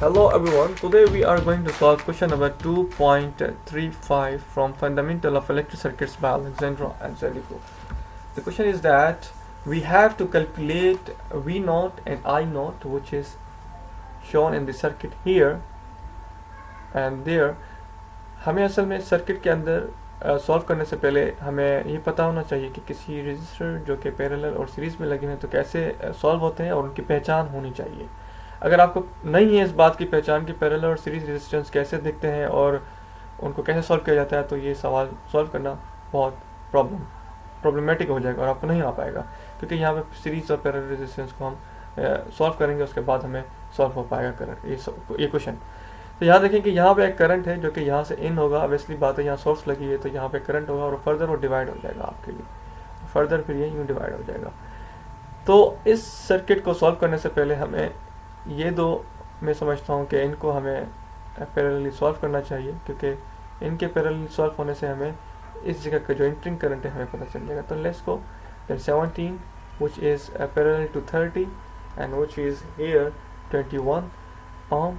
Hello everyone, today we are going to solve question number 2.35 from Fundamental of Electric Circuits by Alexandra and Zellico. The question is that we have to calculate V0 and I0 which is shown in the circuit here and there. हमें असल में circuit के अंदर solve करने से पहले हमें ये पता होना चाहिए कि किसी रजिस्टर जो कि पैरेलल और सीरीज़ में लगे हैं तो कैसे सॉल्व होते हैं और उनकी पहचान होनी चाहिए। अगर आपको नहीं है इस बात की पहचान कि पैरेलल और सीरीज रेजिस्टेंस कैसे दिखते हैं और उनको कैसे सॉल्व किया जाता है तो ये सवाल सॉल्व करना बहुत प्रॉब्लमेटिक हो जाएगा और आपको नहीं आ पाएगा, क्योंकि यहाँ पे सीरीज और पैरेलल रेजिस्टेंस को हम सॉल्व करेंगे, उसके बाद हमें सॉल्व हो पाएगा करंट ये क्वेश्चन। तो यहाँ देखें कि यहाँ पे एक करंट है जो कि यहाँ से इन होगा, ऑब्वियसली बात है यहाँ सोर्स लगी है तो यहाँ पे करंट होगा और फर्दर वो डिवाइड हो जाएगा आपके लिए, फर्दर फिर ये यूँ डिवाइड हो जाएगा। तो इस सर्किट को सॉल्व करने से पहले हमें ये दो मैं समझता हूँ कि इनको हमें पैरेलली सॉल्व करना चाहिए, क्योंकि इनके पैरेलली सॉल्व होने से हमें इस जगह का जो इंटरिंग करंट है हमें पता चल जाएगा। तो let's go, then 17 which is parallel to 30 and which is here 21 ohm,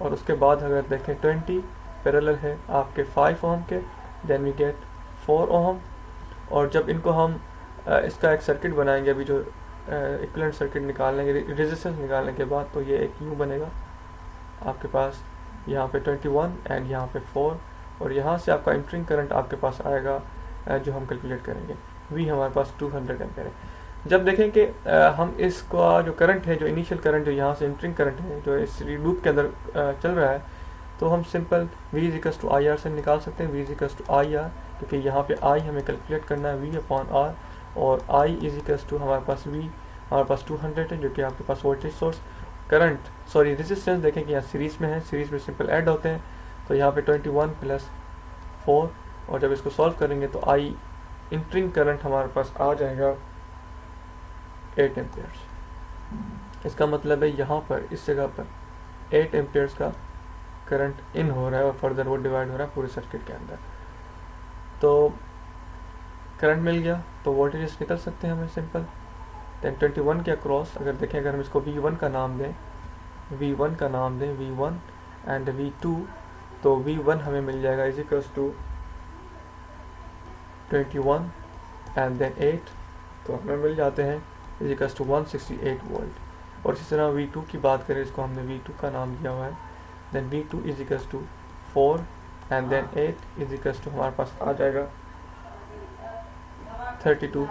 और उसके बाद अगर देखें 20 पैरेलल है आपके 5 ओम के, देन वी गेट 4 ओम। और जब इनको हम इसका एक सर्किट बनाएंगे, अभी जो इक्विवेलेंट सर्किट निकालने रेजिस्टेंस निकालने के बाद, तो ये एक यूँ बनेगा आपके पास यहाँ पे 21 एंड यहाँ पे 4, और यहाँ से आपका इंटरिंग करंट आपके पास आएगा जो हम कैलकुलेट करेंगे। वी हमारे पास 200 एम्पेयर है। जब देखें कि हम इसका जो करंट है, जो इनिशियल करंट जो यहाँ से इंटरिंग करंट है जो इस लूप के अंदर चल रहा है, तो हम simple V equals to IR से निकाल सकते हैं। V इक्वल्स टू IR, क्योंकि यहाँ पे I हमें कैलकुलेट करना है V अपॉन R, और I इज इक्वल्स टू हमारे पास V हमारे पास 200 है जो कि आपके पास वोल्टेज सोर्स करंट रेजिस्टेंस देखें कि यहाँ सीरीज़ में है, सीरीज़ में सिंपल ऐड होते हैं, तो यहाँ पे 21 प्लस 4, और जब इसको सॉल्व करेंगे तो I इंटरिंग करंट हमारे पास आ जाएगा 8 एम्पेयर्स। इसका मतलब है यहाँ पर इस जगह पर 8 एम्पेयर्स का करंट इन हो रहा है और फर्दर वो डिवाइड हो रहा है पूरे सर्किट के अंदर। तो करंट मिल गया तो वोल्टेज निकल सकते हैं हमें सिंपल। देन 21 के अक्रॉस अगर देखें, अगर हम इसको V1 का नाम दें, V1 एंड V2, तो V1 हमें मिल जाएगा is equals to 21 and then 8, तो हमें मिल जाते हैं इज इक्वल्स टू 168 वोल्ट। और इसी तरह V2 की बात करें, इसको हमने V2 का नाम दिया हुआ है, then V2 is equals to 4 and then 8 is equals to हमारे पास आ जाएगा 32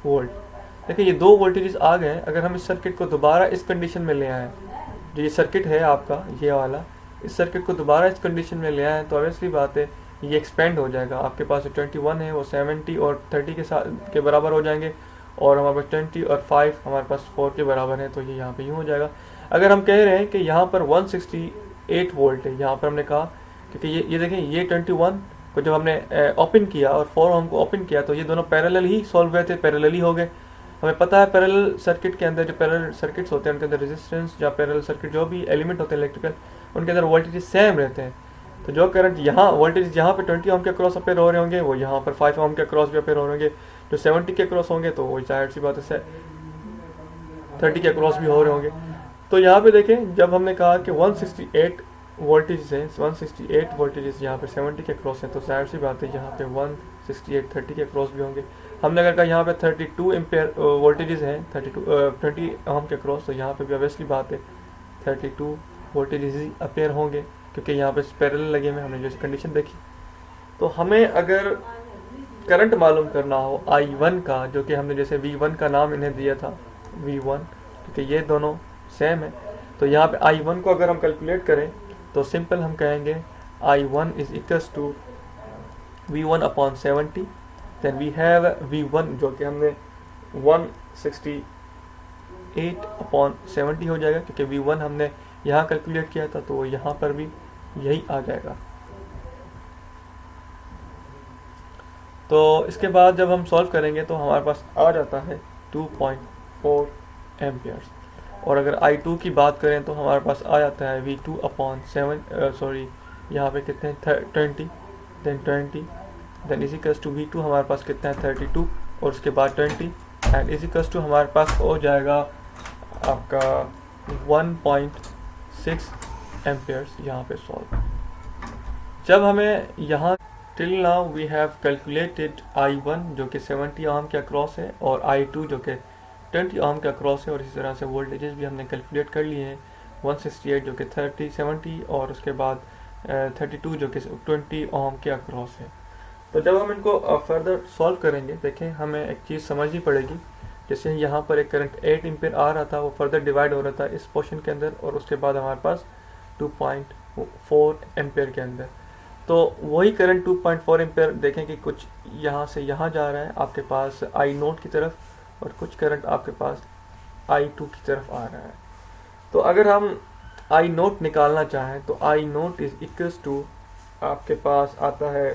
वोल्ट। देखिए ये दो वोल्टेजेस आ गए। अगर हम इस सर्किट को दोबारा इस कंडीशन में ले आएँ, जो ये सर्किट है आपका ये वाला, इस सर्किट को दोबारा इस कंडीशन में ले आएँ तो ऑब्वियसली बात है ये एक्सपेंड हो जाएगा। आपके पास जो 21 है वो 70 और 30 के बराबर हो जाएंगे, और हमारे पास 20 और 5 हमारे पास 4 के बराबर है, तो ये यहाँ पे यूँ हो जाएगा। अगर हम कह रहे हैं कि यहाँ पर 168 वोल्ट है, यहाँ पर हमने कहा, क्योंकि ये देखें ये 21 को जब हमने ओपन किया और 4 ओम को ओपन किया तो ये दोनों पैरेलल ही सॉल्व हुए थे, पैरेलल ही हो गए। हमें पता है पैरेलल सर्किट के अंदर जो पैरेलल सर्किट्स होते हैं उनके अंदर रेजिस्टेंस या पैरेलल सर्किट जो भी एलिमेंट होते हैं इलेक्ट्रिकल, उनके अंदर वोल्टेज सेम रहते हैं। तो जो करंट यहाँ वोल्टेज यहाँ पे 20 ओम के अक्रॉस अपेयर हो रहे होंगे, वो यहाँ पर 5 ओम के अक्रॉस भी अपेयर हो रहे होंगे। जो 70 के अक्रॉस होंगे तो वो जाहिर सी बात है 30 के अक्रॉस भी हो रहे होंगे। तो यहाँ पे देखें, जब हमने कहा कि 168 वोल्टेज है, 168 वोल्टेज यहाँ पे 70 के अक्रॉस है, तो जाहिर सी बात है यहाँ पे 168 30 के अक्रॉस भी होंगे। हमने अगर कहा यहाँ पे 32 एम्पेयर वोल्टेजेस हैं 20 ओम के अक्रॉस, तो यहाँ पे भी ऑब्वियसली बात है 32 वोल्टेजेस ही अपेयर होंगे, क्योंकि यहाँ पे पैरेलल लगे हुए हमने जो कंडीशन देखी। तो हमें अगर करंट मालूम करना हो I1 का, जो कि हमने जैसे V1 का नाम इन्हें दिया था V1, क्योंकि ये दोनों सेम है, तो यहाँ पे I1 को अगर हम कैलकुलेट करें तो सिंपल हम कहेंगे I1 is equals to V1 upon 70, then we have V1 जो कि हमने 168 अपॉन 70 हो जाएगा, क्योंकि V1 हमने यहाँ कैलकुलेट किया था तो यहाँ पर भी यही आ जाएगा। तो इसके बाद जब हम सॉल्व करेंगे तो हमारे पास आ जाता है 2.4 एम्पियर्स। और अगर I2 की बात करें तो हमारे पास आ जाता है V2 अपॉन 7 यहाँ पे कितने हैं 20, then is equals to V2 हमारे पास कितना है 32, और उसके बाद 20 एंड इज इक्वल्स टू हमारे पास हो जाएगा आपका 1.6 एम्पेयर्स यहाँ पे सॉल्व। जब हमें यहाँ till now we have calculated I1 जो कि 70 ओम के अक्रॉस है और I2 जो कि 20 ओम के अक्रॉस है, और इसी तरह से वोल्टेजेस भी हमने कैलकुलेट कर लिए हैं। 168 जो कि 70 और उसके बाद 32 जो कि 20 ओम के अक्रॉस है। तो जब हम इनको फर्दर सॉल्व करेंगे, देखें हमें एक चीज़ समझनी पड़ेगी। जैसे यहाँ पर एक करंट 8 एम्पेयर आ रहा था, वो फर्दर डिवाइड हो रहा था इस पोर्शन के अंदर, और उसके बाद हमारे पास 2.4 एम्पेयर के अंदर। तो वही करंट 2.4 एम्पेयर देखें कि कुछ यहाँ से यहाँ जा रहा है आपके पास I0 की तरफ, और कुछ करंट आपके पास I2 की तरफ आ रहा है। तो अगर हम I0 निकालना चाहें तो I0 इज इक्वल्स टू आपके पास आता है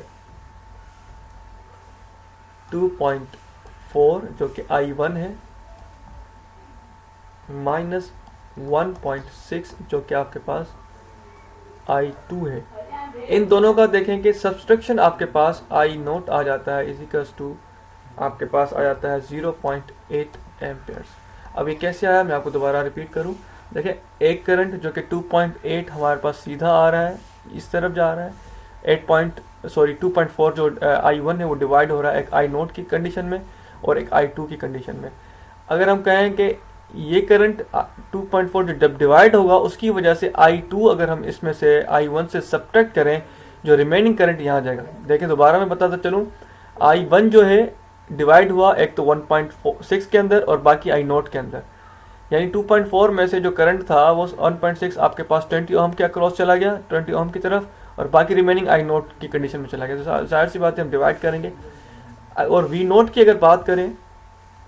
2.4 जो कि I1 है, माइनस 1.6 जो कि आपके पास I2 है। इन दोनों का देखें कि सब्सट्रैक्शन आपके पास I0 आ जाता है इज इक्वल्स टू आपके पास आ जाता है 0.8 एम्पेयर्स। अब ये कैसे आया, मैं आपको दोबारा रिपीट करूं। देखें एक करंट जो कि 2.8 हमारे पास सीधा आ रहा है, इस तरफ जा रहा है। 2.4 जो I1 है वो डिवाइड हो रहा है एक I0 की कंडीशन में और एक I2 की कंडीशन में। अगर हम कहें कि ये करंट 2.4 जो जब डिवाइड होगा उसकी वजह से I2 अगर हम इसमें से I1 से सब्ट्रैक्ट करें, जो रिमेनिंग करंट यहाँ जाएगा। देखें दोबारा मैं बताता चलूँ, I1 जो है डिवाइड हुआ एक तो 1.6 के अंदर और बाकी I0 के अंदर, यानी 2.4 में से जो करंट था वो 1.6 आपके पास 20 ओम के अक्रॉस चला गया, 20 ओम की तरफ, और बाकी रिमेनिंग I0 की कंडीशन में चला गया। तो जाहिर सी बात है हम डिवाइड करेंगे। और V0 की अगर बात करें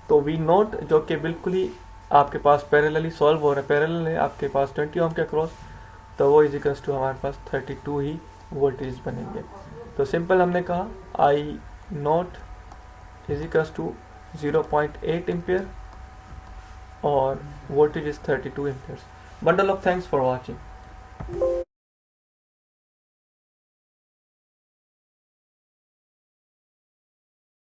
तो V0 जो कि बिल्कुल ही आपके पास पैरेलली सॉल्व हो रहा है, पैरेलल है आपके पास 20 ओम के अक्रॉस, तो वो इज इक्वल्स टू हमारे पास 32 ही वोल्टेज बनेंगे। तो सिंपल हमने कहा I0 is equals to 0.8 ampere और voltage is 32 amperes. Bundle of thanks for watching.